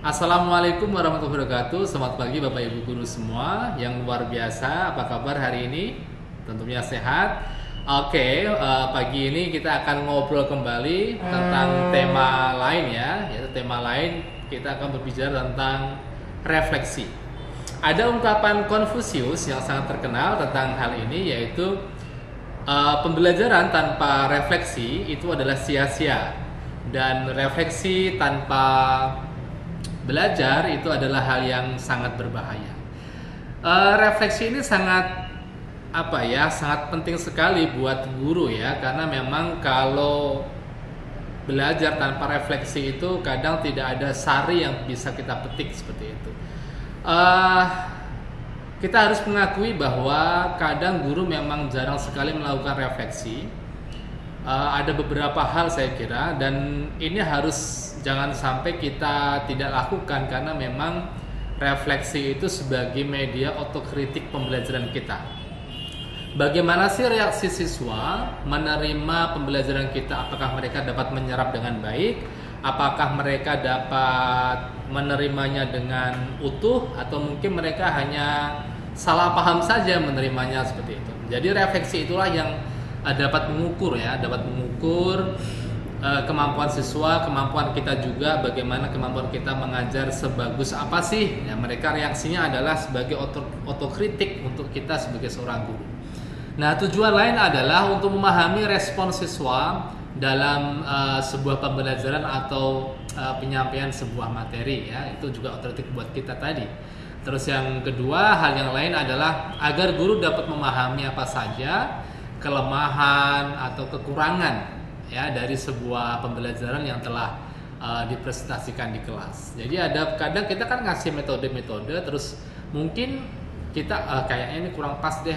Assalamualaikum warahmatullahi wabarakatuh. Selamat pagi Bapak Ibu guru semua yang luar biasa. Apa kabar hari ini? Tentunya sehat. Oke, pagi ini kita akan ngobrol kembali tentang tema lain ya. Yaitu tema lain kita akan berbicara tentang refleksi. Ada ungkapan Konfusius yang sangat terkenal tentang hal ini, yaitu pembelajaran tanpa refleksi itu adalah sia-sia, dan refleksi tanpa belajar itu adalah hal yang sangat berbahaya. Refleksi ini sangat sangat penting sekali buat guru ya, karena memang kalau belajar tanpa refleksi itu kadang tidak ada sari yang bisa kita petik seperti itu. Kita harus mengakui bahwa kadang guru memang jarang sekali melakukan refleksi. Ada beberapa hal saya kira, dan ini harus jangan sampai kita tidak lakukan, karena memang refleksi itu sebagai media otokritik pembelajaran kita. Bagaimana sih reaksi siswa menerima pembelajaran kita? Apakah mereka dapat menyerap dengan baik? Apakah mereka dapat menerimanya dengan utuh? Atau mungkin mereka hanya salah paham saja menerimanya seperti itu? Jadi refleksi itulah yang dapat mengukur kemampuan siswa, kemampuan kita juga, bagaimana kemampuan kita mengajar sebagus apa sih ya. Mereka reaksinya adalah sebagai otokritik untuk kita sebagai seorang guru. Nah, tujuan lain adalah untuk memahami respon siswa dalam sebuah pembelajaran atau penyampaian sebuah materi ya. Itu juga otokritik buat kita tadi. Terus yang kedua, hal yang lain adalah agar guru dapat memahami apa saja kelemahan atau kekurangan ya dari sebuah pembelajaran yang telah dipresentasikan di kelas. Jadi kadang kita kan ngasih metode-metode, terus mungkin kita kayaknya ini kurang pas deh,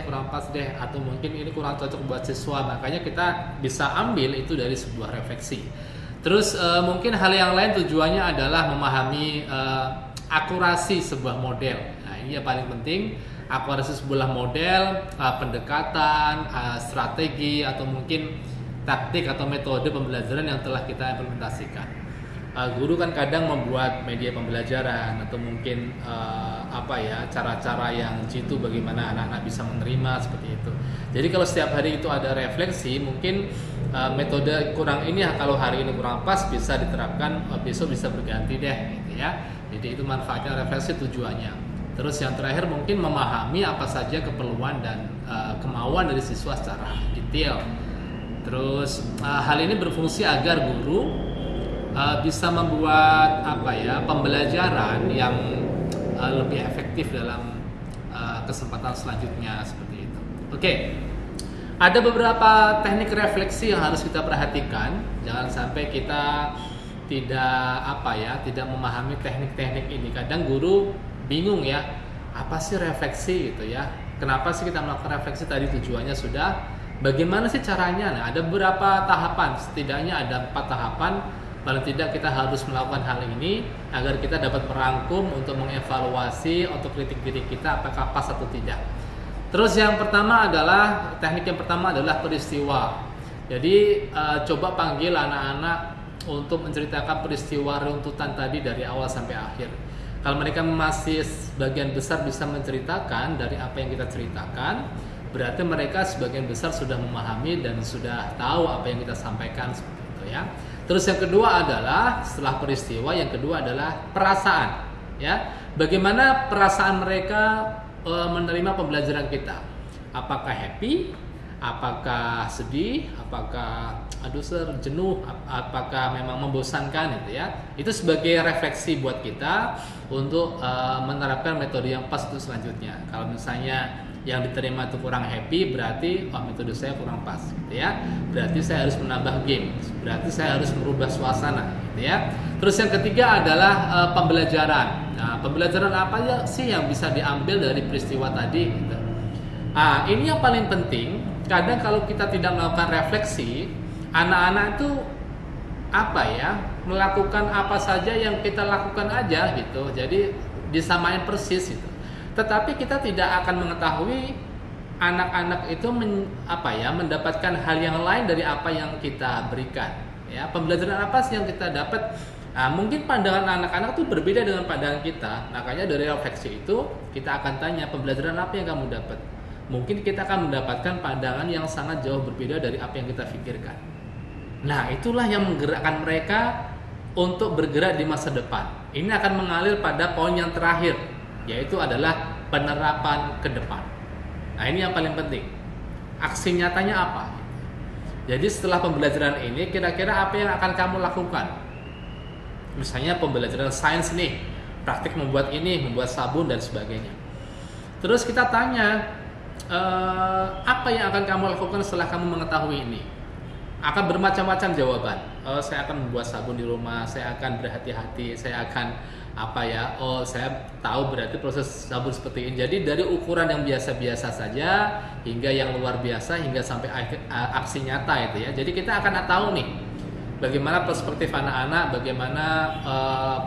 atau mungkin ini kurang cocok buat siswa, makanya kita bisa ambil itu dari sebuah refleksi. Terus mungkin hal yang lain tujuannya adalah memahami akurasi sebuah model. Nah, ini yang paling penting. Akurasi sebuah model, pendekatan, strategi, atau mungkin taktik atau metode pembelajaran yang telah kita implementasikan. Guru kan kadang membuat media pembelajaran atau mungkin cara-cara yang jitu bagaimana anak-anak bisa menerima seperti itu. Jadi kalau setiap hari itu ada refleksi, mungkin metode kurang ini kalau hari ini kurang pas bisa diterapkan, besok bisa berganti deh gitu ya. Jadi itu manfaatnya refleksi, tujuannya. Terus yang terakhir mungkin memahami apa saja keperluan dan kemauan dari siswa secara detail. Terus hal ini berfungsi agar guru bisa membuat pembelajaran yang lebih efektif dalam kesempatan selanjutnya seperti itu. Oke. Ada beberapa teknik refleksi yang harus kita perhatikan. Jangan sampai kita tidak memahami teknik-teknik ini. Kadang guru bingung ya, apa sih refleksi gitu ya, kenapa sih kita melakukan refleksi, tadi tujuannya sudah, bagaimana sih caranya. Nah, ada beberapa tahapan, setidaknya ada 4 tahapan paling tidak kita harus melakukan hal ini agar kita dapat merangkum untuk mengevaluasi otokritik diri kita apakah pas atau tidak. Terus teknik yang pertama adalah peristiwa. Jadi coba panggil anak-anak untuk menceritakan peristiwa runtutan tadi dari awal sampai akhir. Kalau mereka masih sebagian besar bisa menceritakan dari apa yang kita ceritakan, berarti mereka sebagian besar sudah memahami dan sudah tahu apa yang kita sampaikan seperti itu ya. Terus yang kedua adalah setelah peristiwa, yang kedua adalah perasaan ya. Bagaimana perasaan mereka menerima pembelajaran kita? Apakah happy? Apakah sedih? Apakah jenuh? Apakah memang membosankan gitu ya? Itu sebagai refleksi buat kita untuk menerapkan metode yang pas untuk selanjutnya. Kalau misalnya yang diterima itu kurang happy, berarti metode saya kurang pas gitu ya. Berarti saya harus menambah game. Berarti saya harus merubah suasana gitu ya. Terus yang ketiga adalah pembelajaran. Nah, pembelajaran apa sih yang bisa diambil dari peristiwa tadi gitu. Ini yang paling penting. Kadang kalau kita tidak melakukan refleksi, anak-anak itu melakukan apa saja yang kita lakukan aja gitu. Jadi disamain persis gitu. Tetapi kita tidak akan mengetahui anak-anak itu mendapatkan hal yang lain dari apa yang kita berikan. Ya, pembelajaran apa sih yang kita dapat Nah, mungkin pandangan anak-anak tuh berbeda dengan pandangan kita. Makanya dari refleksi itu kita akan tanya pembelajaran apa yang kamu dapat. Mungkin kita akan mendapatkan pandangan yang sangat jauh berbeda dari apa yang kita pikirkan. Nah, itulah yang menggerakkan mereka untuk bergerak di masa depan. Ini akan mengalir pada poin yang terakhir, yaitu adalah penerapan ke depan. Nah, ini yang paling penting. Aksi nyatanya apa? Jadi setelah pembelajaran ini, kira-kira apa yang akan kamu lakukan? Misalnya pembelajaran sains nih, praktik membuat ini, membuat sabun dan sebagainya. Terus kita tanya, apa yang akan kamu lakukan setelah kamu mengetahui ini? Akan bermacam-macam jawaban. Saya akan membuat sabun di rumah, saya akan berhati-hati, saya akan saya tahu berarti proses sabun seperti ini. Jadi dari ukuran yang biasa-biasa saja hingga yang luar biasa hingga sampai aksi nyata itu ya. Jadi kita akan tahu nih bagaimana perspektif anak-anak, bagaimana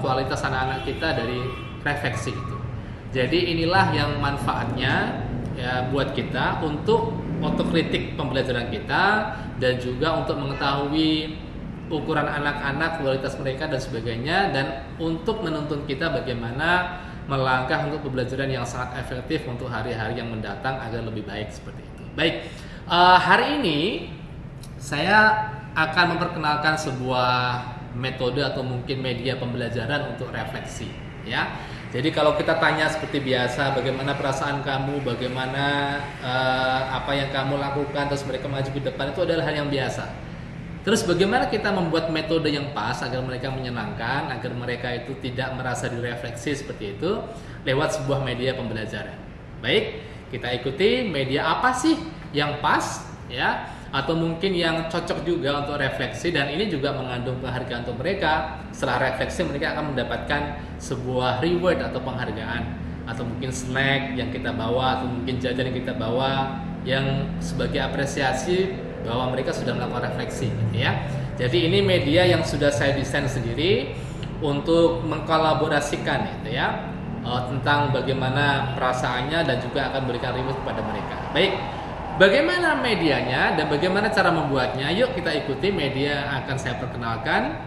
kualitas anak-anak kita dari refleksi itu. Jadi inilah yang manfaatnya ya buat kita untuk otokritik pembelajaran kita dan juga untuk mengetahui ukuran anak-anak, kualitas mereka dan sebagainya, dan untuk menuntun kita bagaimana melangkah untuk pembelajaran yang sangat efektif untuk hari-hari yang mendatang agar lebih baik seperti itu. Baik, hari ini saya akan memperkenalkan sebuah metode atau mungkin media pembelajaran untuk refleksi ya. Jadi kalau kita tanya seperti biasa, bagaimana perasaan kamu, bagaimana apa yang kamu lakukan, terus mereka maju ke depan, itu adalah hal yang biasa. Terus bagaimana kita membuat metode yang pas agar mereka menyenangkan, agar mereka itu tidak merasa direfleksi seperti itu lewat sebuah media pembelajaran. Baik, kita ikuti media apa sih yang pas ya, atau mungkin yang cocok juga untuk refleksi, dan ini juga mengandung penghargaan untuk mereka. Setelah refleksi mereka akan mendapatkan sebuah reward atau penghargaan, atau mungkin snack yang kita bawa, atau mungkin jajan yang kita bawa yang sebagai apresiasi bahwa mereka sudah melakukan refleksi gitu ya. Jadi ini media yang sudah saya desain sendiri untuk mengkolaborasikan gitu ya, tentang bagaimana perasaannya dan juga akan berikan reward kepada mereka. Baik, bagaimana medianya dan bagaimana cara membuatnya? Yuk kita ikuti media yang akan saya perkenalkan.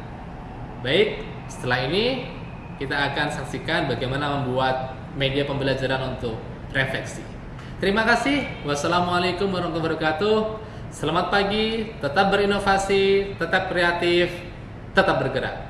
Baik, setelah ini kita akan saksikan bagaimana membuat media pembelajaran untuk refleksi. Terima kasih. Wassalamualaikum warahmatullahi wabarakatuh. Selamat pagi, tetap berinovasi, tetap kreatif, tetap bergerak.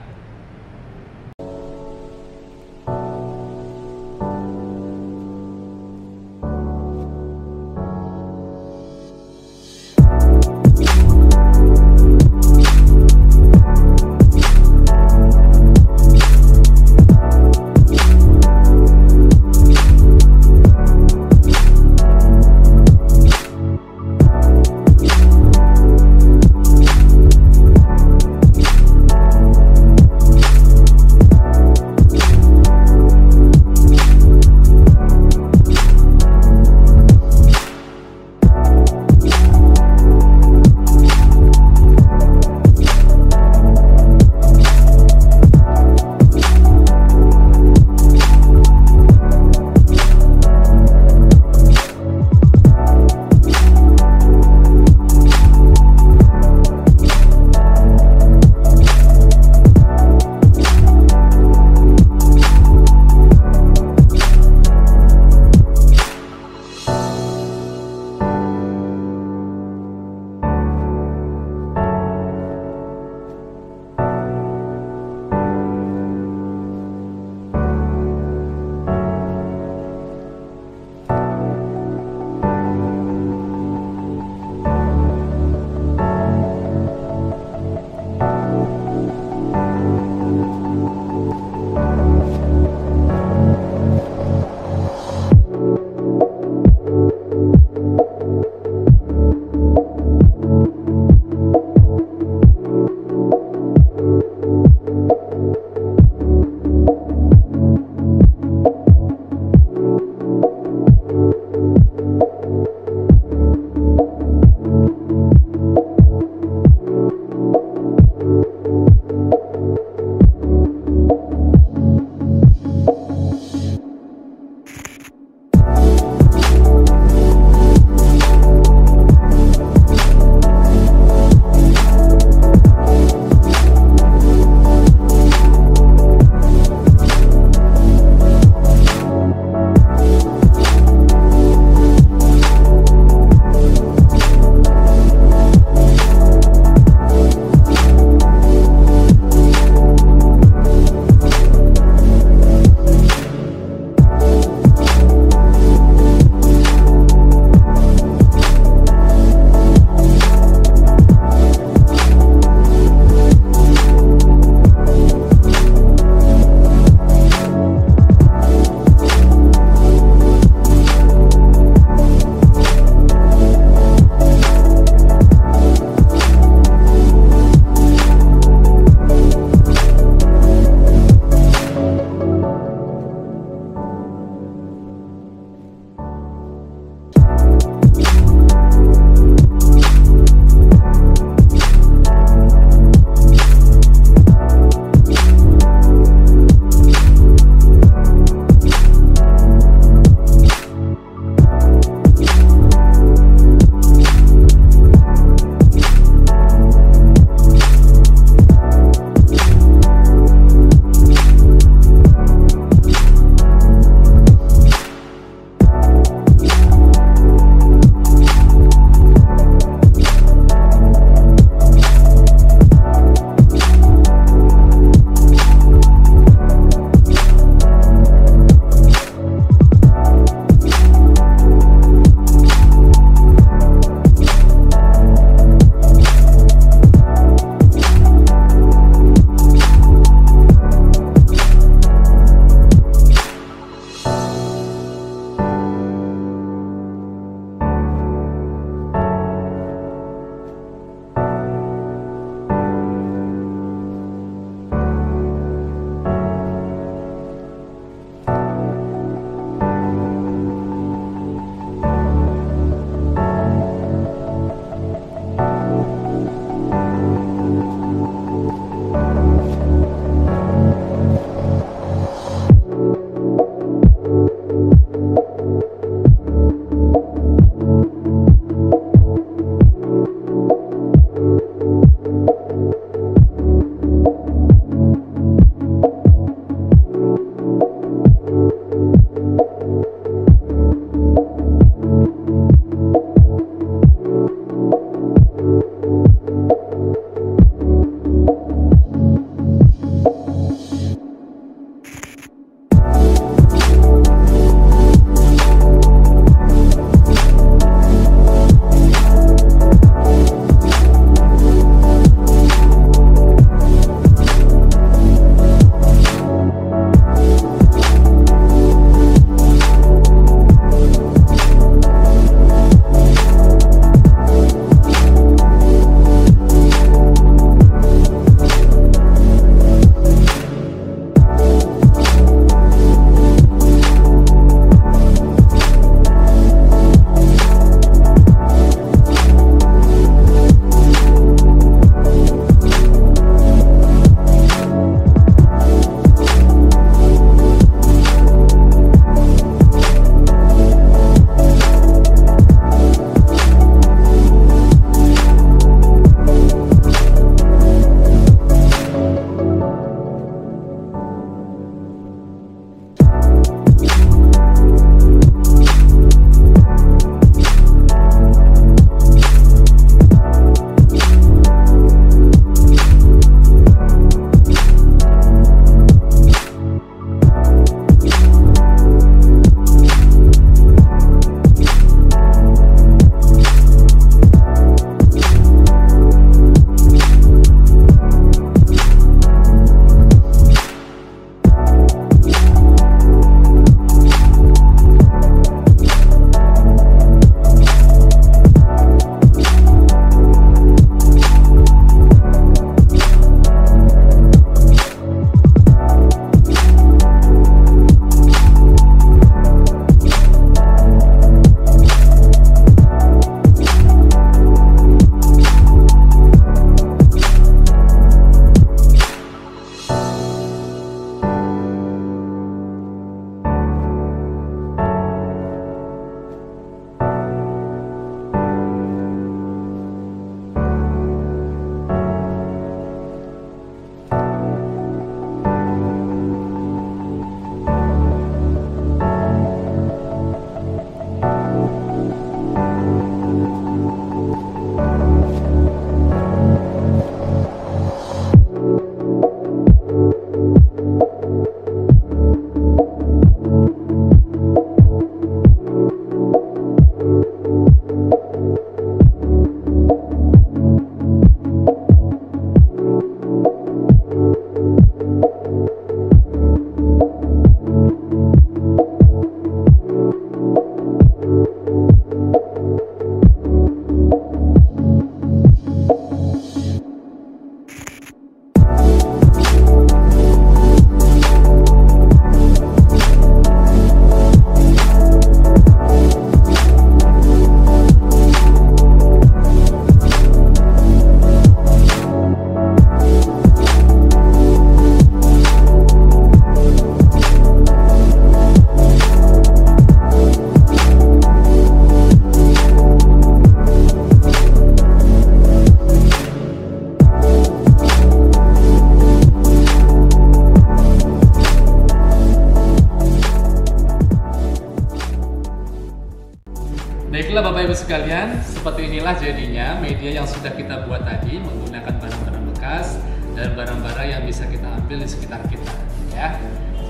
Baiklah Bapak Ibu sekalian, seperti inilah jadinya media yang sudah kita buat tadi menggunakan barang-barang bekas dan barang-barang yang bisa kita ambil di sekitar kita, ya.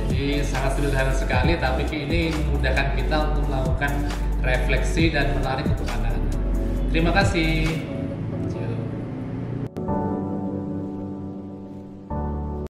Jadi sangat sederhana sekali, tapi ini memudahkan kita untuk melakukan refleksi dan menarik untuk anak-anak. Terima kasih.